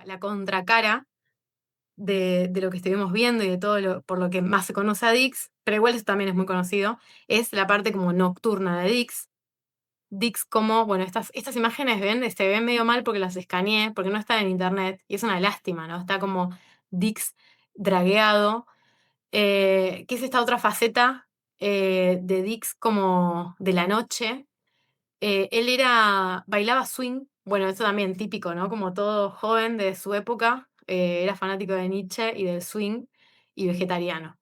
la contracara de lo que estuvimos viendo y de todo por lo que más se conoce a Dix, pero igual eso también es muy conocido, es la parte como nocturna de Dix. Dix como, bueno, estas imágenes se ven medio mal porque las escaneé, porque no están en internet, y es una lástima, ¿no? Está como Dix dragueado, que es esta otra faceta de Dix como de la noche. Él bailaba swing, bueno, eso también típico, ¿no? Como todo joven de su época, era fanático de Nietzsche y del swing y vegetariano.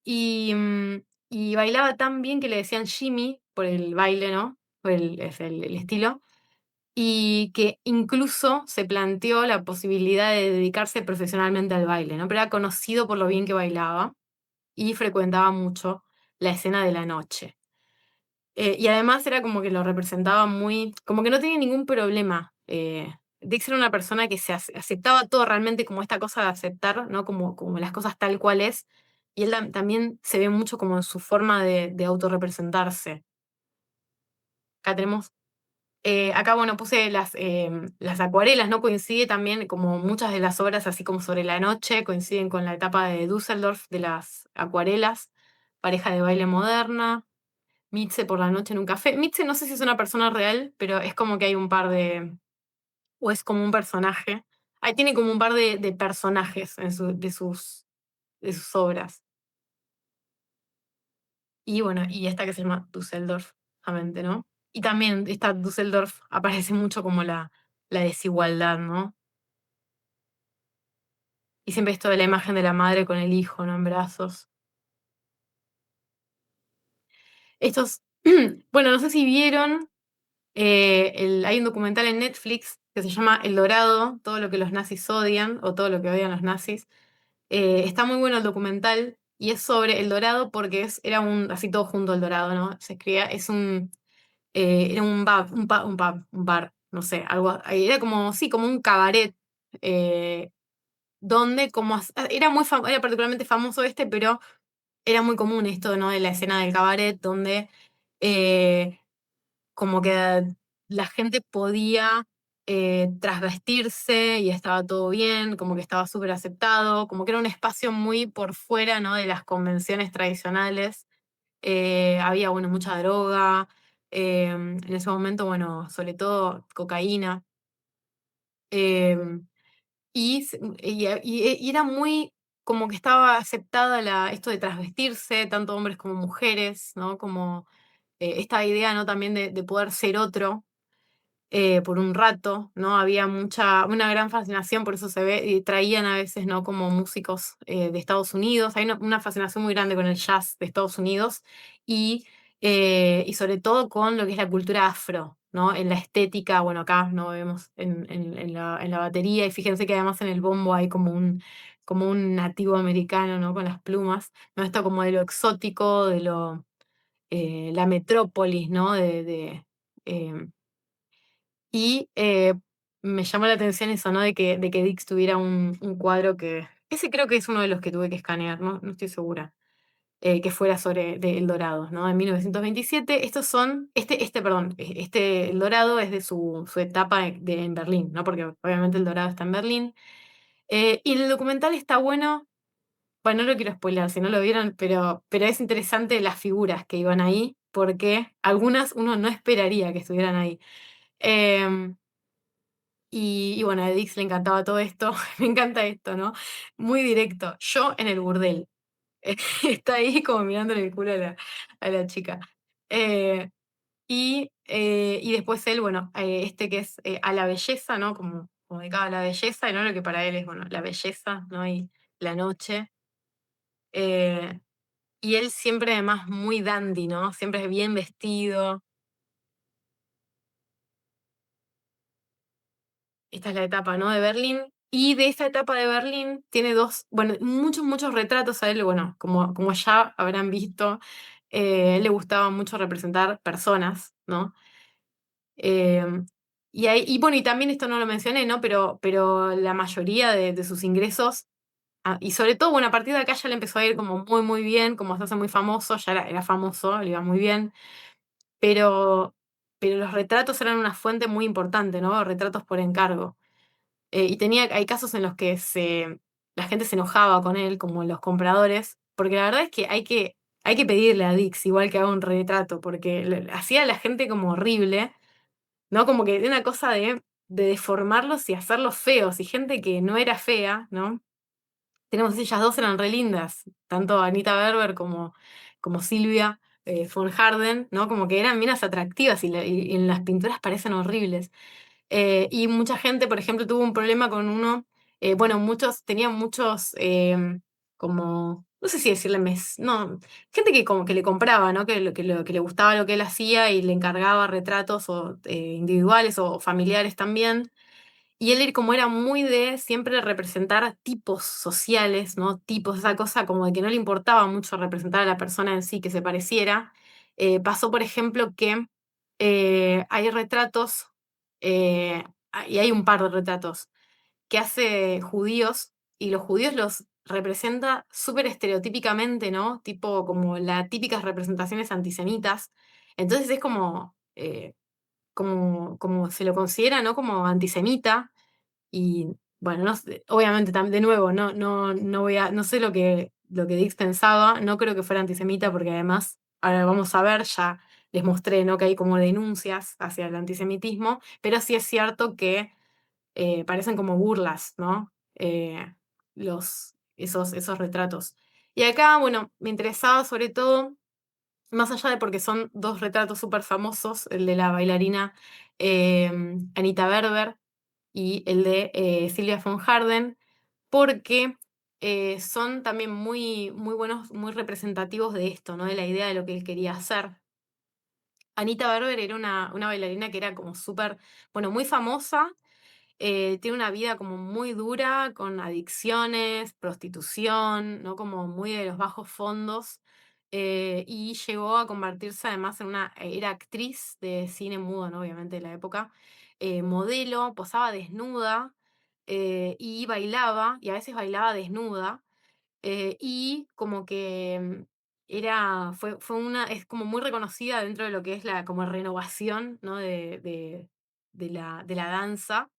Y, y bailaba tan bien que le decían Jimmy por el baile, ¿no? Por el estilo. Y que incluso se planteó la posibilidad de dedicarse profesionalmente al baile, ¿no? Pero era conocido por lo bien que bailaba y frecuentaba mucho la escena de la noche. Y además era como que lo representaba muy, como que no tenía ningún problema. Dix era una persona que aceptaba todo realmente como esta cosa de aceptar, ¿no? Como las cosas tal cual es. Y él también se ve mucho como en su forma de autorrepresentarse. Acá tenemos, acá bueno, puse las acuarelas, ¿no? Coincide también como muchas de las obras, así como sobre la noche, coinciden con la etapa de Düsseldorf de las acuarelas, pareja de baile moderna. Mitze por la noche en un café. Mitze no sé si es una persona real, pero es como que hay un par de. O es como un personaje. Ahí tiene como un par de personajes de sus obras. Y bueno, y esta que se llama Düsseldorf, justamente, ¿no? Y también esta Düsseldorf aparece mucho como la desigualdad, ¿no? Y siempre esto de la imagen de la madre con el hijo, ¿no? En brazos. Estos. Bueno, no sé si vieron. Hay un documental en Netflix que se llama El Dorado, todo lo que los nazis odian o todo lo que odian los nazis. Está muy bueno el documental y es sobre El Dorado porque era así todo junto El Dorado, ¿no? Se escribía, era un bar, no sé, algo, era como, sí, como un cabaret, eh, donde era particularmente famoso pero era muy común esto, ¿no? De la escena del cabaret donde eh, como que la gente podía trasvestirse y estaba todo bien, como que estaba súper aceptado, como que era un espacio muy por fuera, ¿no? De las convenciones tradicionales. Había, bueno, mucha droga, en ese momento, bueno, sobre todo cocaína. em, y era muy como que estaba aceptada esto de trasvestirse, tanto hombres como mujeres, ¿no? Como esta idea, ¿no? También de poder ser otro, por un rato, ¿no? Había una gran fascinación, por eso se ve, y traían a veces, ¿no? Como músicos de Estados Unidos. Hay una fascinación muy grande con el jazz de Estados Unidos y sobre todo con lo que es la cultura afro, ¿no? En la estética, bueno, acá no vemos en la batería, y fíjense que además en el bombo hay como un nativo americano, ¿no? Con las plumas, ¿no? Esto como de lo exótico, la metrópolis, ¿no? Em, y me llamó la atención eso, ¿no? De que Dix tuviera un cuadro que. Ese creo que es uno de los que tuve que escanear, ¿no? No estoy segura. Que fuera sobre El Dorado, ¿no? En 1927. Estos son. Perdón, El Dorado es de su etapa en Berlín, ¿no? Porque obviamente El Dorado está en Berlín. Y el documental está bueno. Bueno, no lo quiero spoiler si no lo vieron, pero es interesante las figuras que iban ahí, porque algunas uno no esperaría que estuvieran ahí. Em, y bueno, a Dix le encantaba todo esto, me encanta esto, ¿no? Muy directo, yo en el burdel. Está ahí como mirándole el culo a la chica. Eh, y después él, bueno, este que es a la belleza, ¿no? Como dedicado a la belleza, y no lo que para él es, bueno, la belleza, ¿no? Y la noche. Eh, y él siempre además muy dandy, ¿no? Siempre bien vestido. Esta es la etapa, ¿no? De Berlín. Y de esa etapa de Berlín tiene bueno, muchos, muchos retratos a él. Bueno, como ya habrán visto, a él le gustaba mucho representar personas, ¿no? Eh, y bueno, y también esto no lo mencioné, ¿no? Pero la mayoría de sus ingresos, y sobre todo, bueno, a partir de acá ya le empezó a ir como muy, muy bien, como se hace muy famoso, ya era famoso, le iba muy bien, pero, pero los retratos eran una fuente muy importante, ¿no? Retratos por encargo. Y hay casos en los que la gente se enojaba con él, como los compradores, porque la verdad es que hay que pedirle a Dix, igual que haga un retrato, porque hacía a la gente como horrible, ¿no? Como que de una cosa de deformarlos y hacerlos feos, y gente que no era fea, ¿no? Ellas dos eran re lindas, tanto Anita Berber como Silvia von Harden, ¿no? Como que eran minas atractivas y en las pinturas parecen horribles. Y mucha gente, por ejemplo, tuvo un problema con uno, bueno, tenían muchos, como, no sé si decirle no, gente que como que le compraba, ¿no? Que le gustaba lo que él hacía y le encargaba retratos o, individuales o familiares también. Y él como era muy de siempre representar tipos sociales, ¿no? Tipos, esa cosa como de que no le importaba mucho representar a la persona en sí que se pareciera. Pasó, por ejemplo, que hay retratos, y hay un par de retratos, que hace judíos, y los judíos los representa súper estereotípicamente, ¿no? Tipo como las típicas representaciones antisemitas. Entonces es como se lo considera, ¿no? Como antisemita y bueno, no sé, obviamente, de nuevo, no sé lo que Dix pensaba, no creo que fuera antisemita, porque además, ahora vamos a ver, ya les mostré, ¿no? Que hay como denuncias hacia el antisemitismo, pero sí es cierto que parecen como burlas, ¿no? Esos retratos. Y acá, bueno, me interesaba sobre todo, más allá de porque son dos retratos súper famosos, el de la bailarina eh, Anita Berber, y el de Silvia von Harden, porque son también muy, muy buenos, muy representativos de esto, ¿no? De la idea de lo que él quería hacer. Anita Berber era una bailarina que era como súper, bueno, muy famosa, tiene una vida como muy dura, con adicciones, prostitución, ¿no? Como muy de los bajos fondos. Y llegó a convertirse además era actriz de cine mudo, ¿no? Obviamente de la época, modelo, posaba desnuda, y bailaba, y a veces bailaba desnuda, y como que es como muy reconocida dentro de lo que es la como renovación, ¿no? de la danza.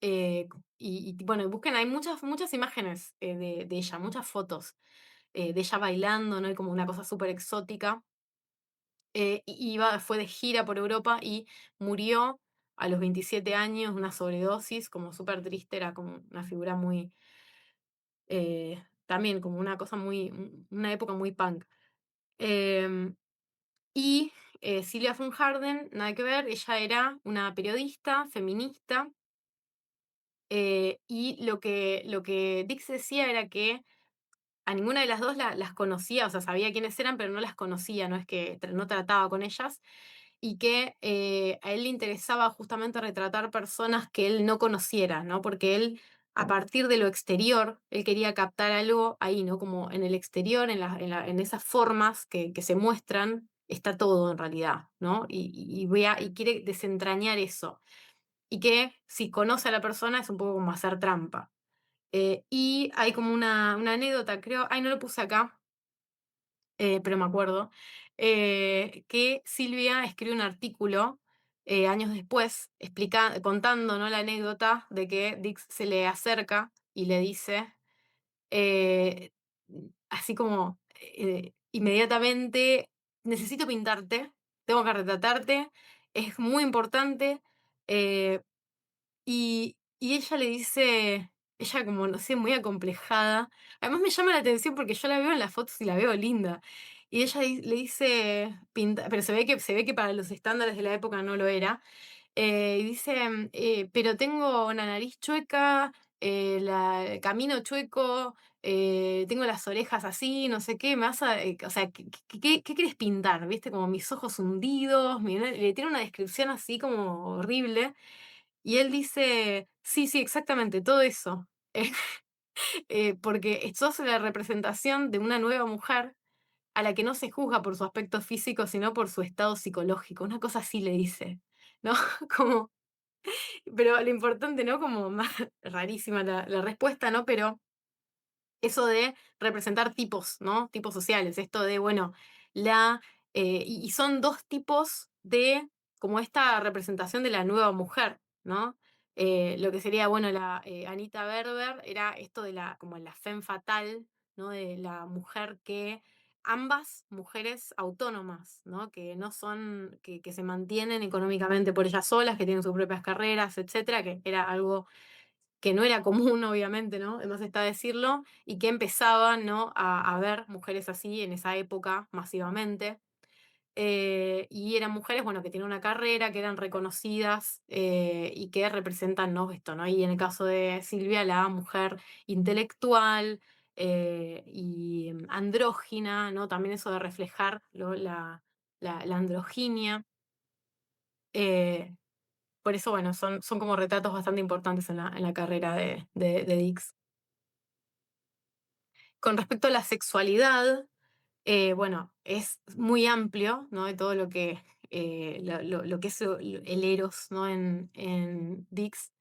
Bueno, busquen, hay muchas imágenes de ella, muchas fotos de ella bailando, ¿no? Y como una cosa súper exótica. Fue de gira por Europa y murió a los 27 años, una sobredosis, como súper triste, era como una figura muy, también como una cosa una época muy punk. Em, y Silvia von Harden, nada que ver, ella era una periodista feminista. Y lo que Dix decía era que a ninguna de las dos las conocía, o sea, sabía quiénes eran, pero no las conocía, no es que no trataba con ellas, y que a él le interesaba justamente retratar personas que él no conociera, ¿no? Porque él, a partir de lo exterior, él quería captar algo ahí, ¿no? Como en el exterior, en esas formas que se muestran, está todo en realidad, ¿no? Y quiere desentrañar eso. Y que si conoce a la persona es un poco como hacer trampa. Y hay como una anécdota, creo, ay, no lo puse acá, pero me acuerdo, que Silvia escribe un artículo años después contando, ¿no? La anécdota de que Dix se le acerca y le dice, eh, así como inmediatamente, necesito pintarte, tengo que retratarte, es muy importante. eh, y ella le dice, ella como, no sé, muy acomplejada. Además me llama la atención porque yo la veo en las fotos y la veo linda. Y ella le dice, pinta, pero se ve que para los estándares de la época no lo era. Y dice, pero tengo una nariz chueca, camino chueco, tengo las orejas así, no sé qué, o sea, ¿qué querés pintar? ¿Viste? Como mis ojos hundidos, le tiene una descripción así como horrible. Y él dice, sí, sí, exactamente, todo eso. Porque sos la representación de una nueva mujer a la que no se juzga por su aspecto físico, sino por su estado psicológico. Una cosa así le dice, ¿no? Como, pero lo importante, ¿no? Como más rarísima la respuesta, ¿no? Pero eso de representar tipos, ¿no? Tipos sociales, esto de, bueno, y son dos tipos de, como esta representación de la nueva mujer, ¿no? Lo que sería, bueno, la Anita Berber era esto de la, como la femme fatale, ¿no? De la mujer que, ambas mujeres autónomas, ¿no? Que no son, que se mantienen económicamente por ellas solas, que tienen sus propias carreras, etcétera, que era algo que no era común, obviamente, ¿no? Además está decirlo, y que empezaban, ¿no? A ver mujeres así en esa época masivamente. Y eran mujeres, bueno, que tienen una carrera, que eran reconocidas y que representan, ¿no? Esto, ¿no? Y en el caso de Silvia, la mujer intelectual y andrógina, ¿no? También eso de reflejar la androginia. eh, por eso, bueno, son como retratos bastante importantes en la carrera de Dix. Con respecto a la sexualidad, bueno, es muy amplio, ¿no? De todo lo que, lo que es el eros, ¿no? En Dix.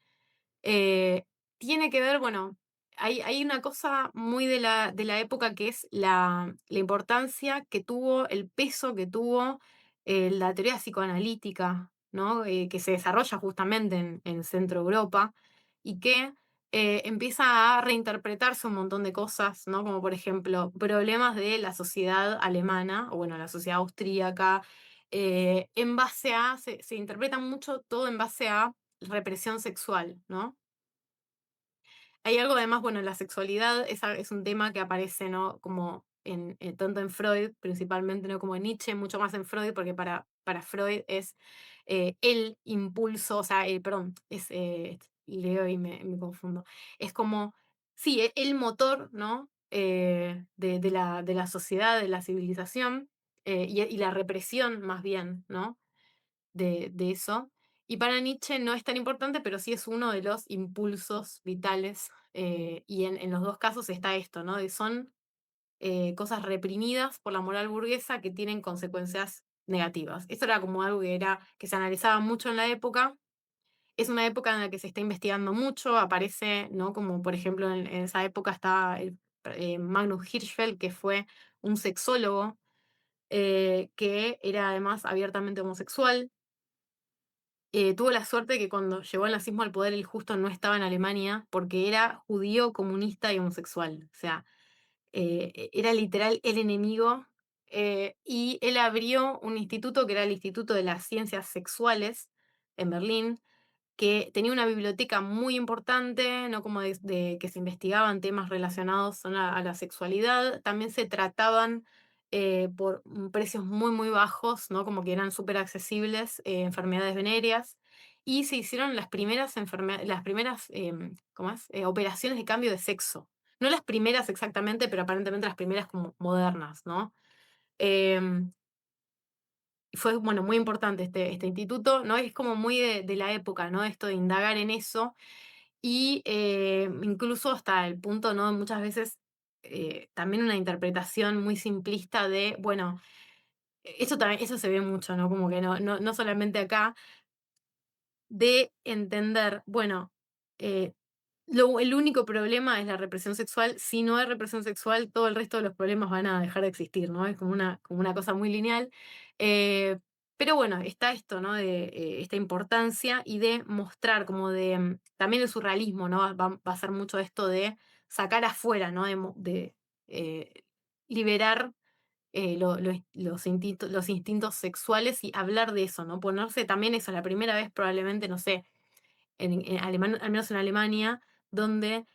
Eh, Tiene que ver, bueno, hay una cosa muy de la época que es la importancia que tuvo, el peso que tuvo la teoría psicoanalítica, ¿no? Que se desarrolla justamente en Centro Europa y que empieza a reinterpretarse un montón de cosas, ¿no? Como por ejemplo problemas de la sociedad alemana, o bueno, la sociedad austríaca, en base a, se interpreta mucho todo en base a represión sexual, ¿no? Hay algo además, bueno, la sexualidad es un tema que aparece, ¿no? Como tanto en Freud, principalmente, ¿no? Como en Nietzsche, mucho más en Freud, porque para Freud es el impulso, o sea, perdón, leo y me confundo. Es como, sí, el motor, ¿no? De la sociedad, de la civilización, y la represión más bien, ¿no? De eso. Y para Nietzsche no es tan importante, pero sí es uno de los impulsos vitales. Y en los dos casos está esto, ¿no? Son cosas reprimidas por la moral burguesa que tienen consecuencias negativas. Esto era como algo que se analizaba mucho en la época. Es una época en la que se está investigando mucho, aparece, ¿no? Como por ejemplo en esa época está Magnus Hirschfeld, que fue un sexólogo que era además abiertamente homosexual. Tuvo la suerte que cuando llegó el nazismo al poder, él justo no estaba en Alemania porque era judío, comunista y homosexual. O sea, era literal el enemigo. Y él abrió un instituto que era el Instituto de las Ciencias Sexuales en Berlín, que tenía una biblioteca muy importante, ¿no? Como que se investigaban temas relacionados a la sexualidad. También se trataban por precios muy, muy bajos, ¿no? Como que eran súper accesibles, enfermedades venéreas. Y se hicieron las primeras ¿cómo es? Operaciones de cambio de sexo. No las primeras exactamente, pero aparentemente las primeras como modernas, ¿no? Em, Fue, bueno, muy importante este instituto, ¿no? Es como muy de la época, ¿no? Esto de indagar en eso y incluso hasta el punto, ¿no? Muchas veces también una interpretación muy simplista de, bueno, eso también, eso se ve mucho, ¿no? Como que no solamente acá, de entender, bueno, eh, el único problema es la represión sexual. Si no hay represión sexual, todo el resto de los problemas van a dejar de existir, ¿no? Es como una cosa muy lineal. Eh, pero bueno, está esto, ¿no? De esta importancia y de mostrar, como de, también el surrealismo, ¿no? Va a ser mucho esto de sacar afuera, ¿no? De liberar los instintos sexuales y hablar de eso, ¿no? Ponerse también eso, la primera vez probablemente, no sé, al menos en Alemania, donde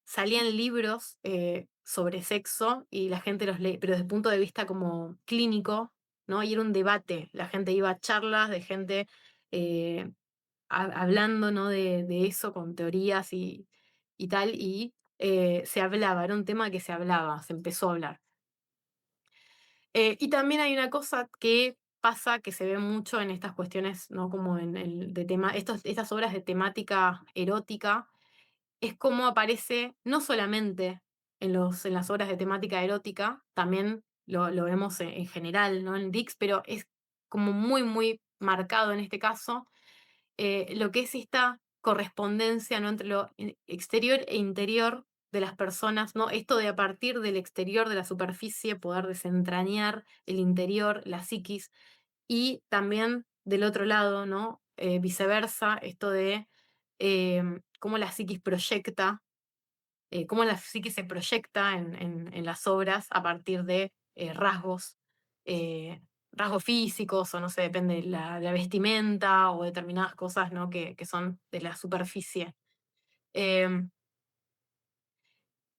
salían libros sobre sexo y la gente los lee, pero desde el punto de vista como clínico, ¿no? Y era un debate, la gente iba a charlas de gente eh, hablando, ¿no? De eso con teorías y tal, y se hablaba, era un tema que se hablaba, se empezó a hablar. Y también hay una cosa que pasa que se ve mucho en estas cuestiones, ¿no? Como en el de tema, estas obras de temática erótica, es cómo aparece no solamente en las obras de temática erótica, también lo vemos en general, ¿no? En Dix, pero es como muy, muy marcado en este caso, lo que es esta correspondencia, ¿no? Entre lo exterior e interior de las personas, ¿no? Esto de a partir del exterior, de la superficie, poder desentrañar el interior, la psiquis, y también del otro lado, ¿no? Viceversa, esto de cómo la psiquis proyecta, cómo la psiquis se proyecta en las obras a partir de eh, rasgos físicos, o no sé, depende de la vestimenta o determinadas cosas, ¿no? que son de la superficie. Em,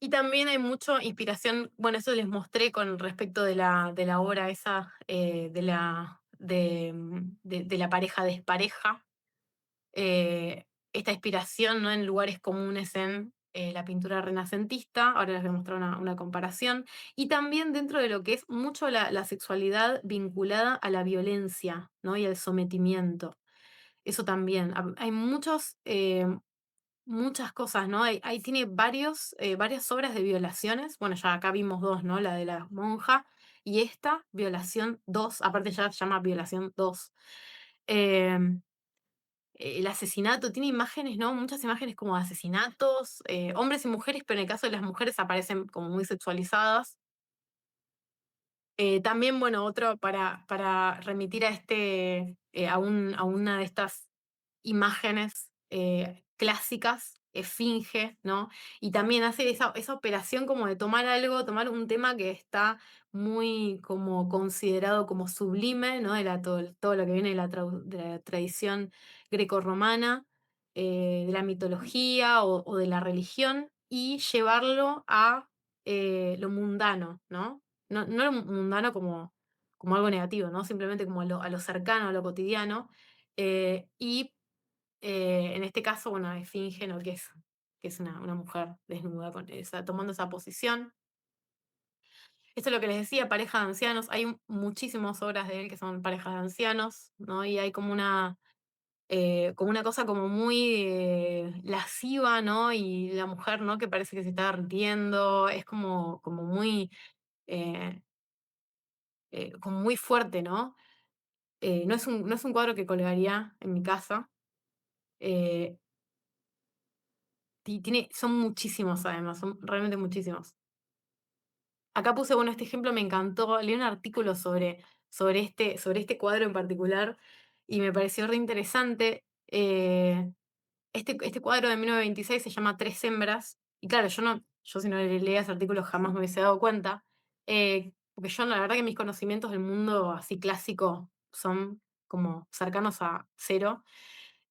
y también hay mucha inspiración, bueno, eso les mostré con respecto de la obra esa, de la pareja despareja, esta inspiración, ¿no? En lugares comunes en la pintura renacentista, ahora les voy a mostrar una comparación, y también dentro de lo que es mucho la sexualidad vinculada a la violencia, ¿no? Y al sometimiento. Eso también. Hay muchas cosas, ¿no? Tiene varias obras de violaciones. Bueno, ya acá vimos dos, ¿no? La de la monja y esta, Violación 2, aparte ya se llama Violación 2. Em, el asesinato, tiene imágenes, ¿no? Muchas imágenes como de asesinatos, hombres y mujeres, pero en el caso de las mujeres aparecen como muy sexualizadas. También, bueno, otro para remitir a una de estas imágenes clásicas, Esfinge, ¿no? Y también hace esa operación como de tomar algo, tomar un tema que está muy como considerado como sublime, ¿no? Todo lo que viene de la tradición grecorromana, de la mitología o de la religión, y llevarlo a lo mundano, ¿no? No lo mundano como algo negativo, ¿no? Simplemente como a lo cercano, a lo cotidiano. En este caso, bueno, Esfinge, ¿no? Que es una mujer desnuda tomando esa posición. Esto es lo que les decía, pareja de ancianos. Hay muchísimas obras de él que son parejas de ancianos, ¿no? Y hay como una cosa como muy lasciva, ¿no? Y la mujer, ¿no? Que parece que se está derritiendo. Es como muy, eh, como muy fuerte, ¿no? No es un cuadro que colgaría en mi casa. eh, son muchísimos además, son realmente muchísimos. Acá puse, bueno, este ejemplo me encantó, leí un artículo sobre este cuadro en particular y me pareció re interesante. Este cuadro de 1926 se llama Tres hembras, y claro, yo si no leía ese artículo jamás me hubiese dado cuenta, porque yo la verdad que mis conocimientos del mundo así clásico son como cercanos a cero,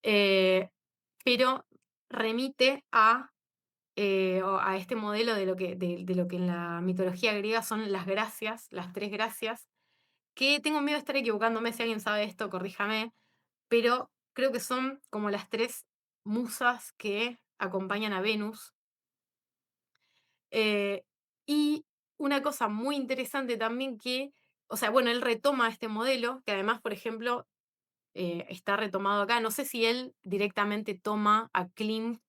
eh, pero remite a este modelo de lo que en la mitología griega son las gracias, las tres gracias, que tengo miedo de estar equivocándome, si alguien sabe esto, corríjame, pero creo que son como las tres musas que acompañan a Venus. eh, y una cosa muy interesante también o sea, bueno, él retoma este modelo, que además, por ejemplo, está retomado acá. No sé si él directamente toma a Klimt.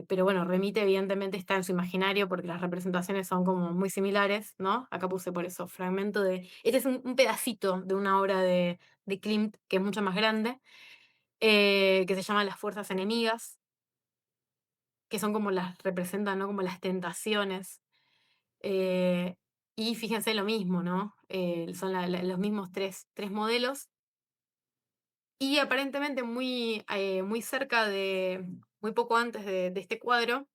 Pero bueno, remite, evidentemente está en su imaginario porque las representaciones son como muy similares, ¿no? Acá puse por eso, fragmento de. Este es un pedacito de una obra de Klimt que es mucho más grande, que se llama Las fuerzas enemigas, que son como representan, ¿no? Como las tentaciones. Eh, y fíjense lo mismo, ¿no? Son los mismos tres modelos. Y aparentemente muy cerca muy poco antes de este cuadro,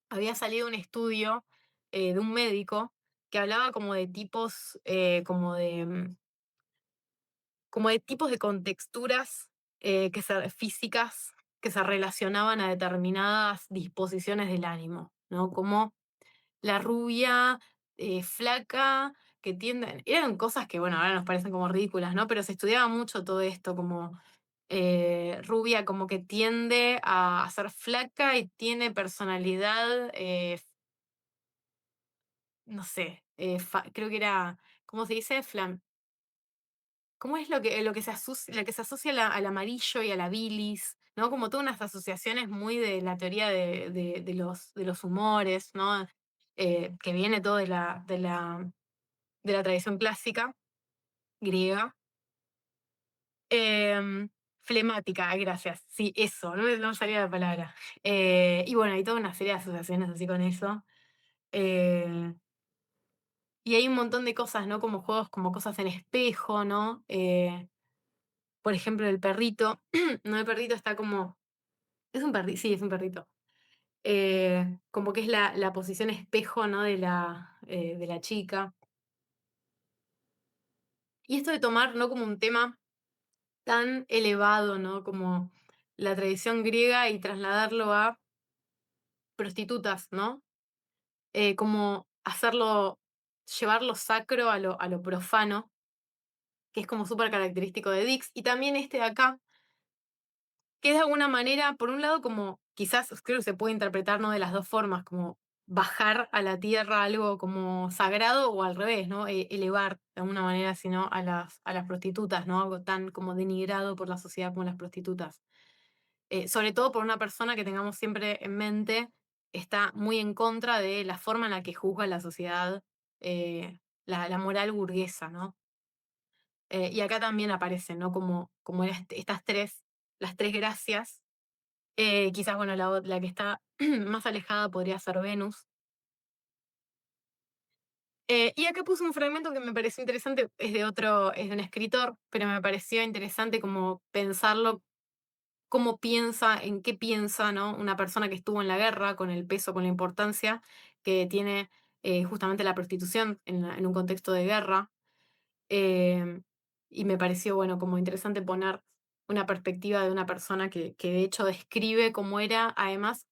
había salido un estudio de un médico que hablaba como de tipos, como de tipos de contexturas físicas que se relacionaban a determinadas disposiciones del ánimo, ¿no? Como la rubia, flaca, que tienden. Eran cosas que, bueno, ahora nos parecen como ridículas, ¿no? Pero se estudiaba mucho todo esto, como rubia como que tiende a ser flaca y tiene personalidad no sé, creo que era, ¿cómo se dice? ¿Cómo es lo que se asocia al amarillo y a la bilis? ¿No? Como todas unas asociaciones muy de la teoría de los humores, ¿no? Que viene todo de la tradición clásica griega. Flemática, gracias. Sí, eso, no me salía la palabra. Y bueno, hay toda una serie de asociaciones así con eso. Eh, Y hay un montón de cosas, ¿no? Como juegos, como cosas en espejo, ¿no? Por ejemplo, el perrito, ¿no? El perrito está como Es un perrito, sí, es un perrito. Como que es la posición espejo, ¿no? De la chica. Y esto de tomar, ¿no? Como un tema tan elevado, ¿no? Como la tradición griega y trasladarlo a prostitutas, ¿no? Como hacerlo, llevar lo sacro a lo profano, que es como súper característico de Dix. Y también este de acá, que es de alguna manera, por un lado, como quizás creo que se puede interpretar, ¿no? De las dos formas, como bajar a la tierra algo como sagrado o al revés, ¿no? Elevar de alguna manera, sino a las prostitutas, ¿no? Algo tan como denigrado por la sociedad como las prostitutas. Sobre todo por una persona que tengamos siempre en mente, está muy en contra de la forma en la que juzga la sociedad, la moral burguesa, ¿no? Y acá también aparecen, ¿no? Como estas tres, las tres gracias. Quizás, bueno, la que está más alejada podría ser Venus. Y acá puse un fragmento que me pareció interesante, es de un escritor, pero me pareció interesante como pensarlo, cómo piensa, en qué piensa, ¿no? Una persona que estuvo en la guerra, con el peso, con la importancia que tiene justamente la prostitución en un contexto de guerra. Eh, y me pareció, bueno, como interesante poner una perspectiva de una persona que de hecho describe cómo era, además,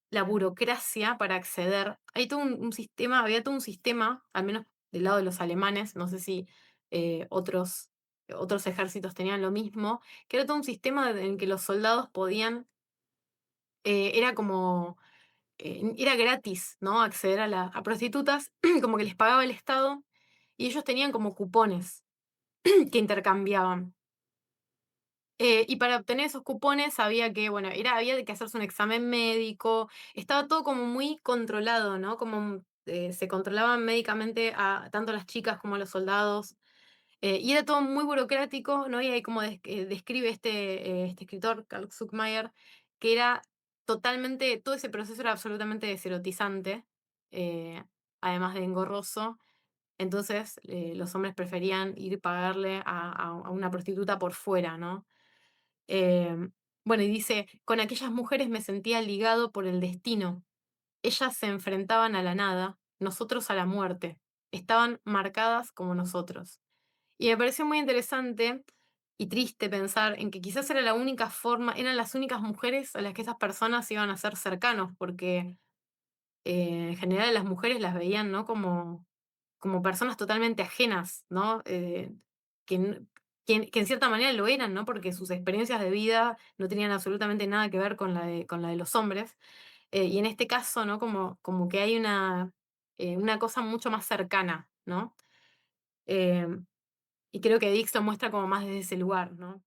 la burocracia para acceder. Hay todo un sistema, había todo un sistema, al menos del lado de los alemanes, no sé si otros ejércitos tenían lo mismo, que era todo un sistema en que los soldados podían, era como, era gratis, ¿no? Acceder a prostitutas, como que les pagaba el Estado, y ellos tenían como cupones que intercambiaban. Y para obtener esos cupones había que, bueno, había que hacerse un examen médico, estaba todo como muy controlado, ¿no? Como se controlaban médicamente a tanto las chicas como a los soldados, y era todo muy burocrático, ¿no? Y ahí como describe este escritor, Karl Zuckmayer, que era totalmente, todo ese proceso era absolutamente deserotizante, eh, además de engorroso. Entonces, los hombres preferían ir y pagarle a una prostituta por fuera, ¿no? Em, bueno, y dice, con aquellas mujeres me sentía ligado por el destino. Ellas se enfrentaban a la nada, nosotros a la muerte. Estaban marcadas como nosotros. Y me pareció muy interesante y triste pensar en que quizás era la única forma, eran las únicas mujeres a las que esas personas iban a ser cercanos, porque en general las mujeres las veían, ¿no? Como personas totalmente ajenas, ¿no? Que, que en cierta manera lo eran, ¿no? Porque sus experiencias de vida no tenían absolutamente nada que ver con la de los hombres. Y en este caso, ¿no? Como que hay una cosa mucho más cercana, ¿no? Em, y creo que Dix lo muestra como más desde ese lugar, ¿no?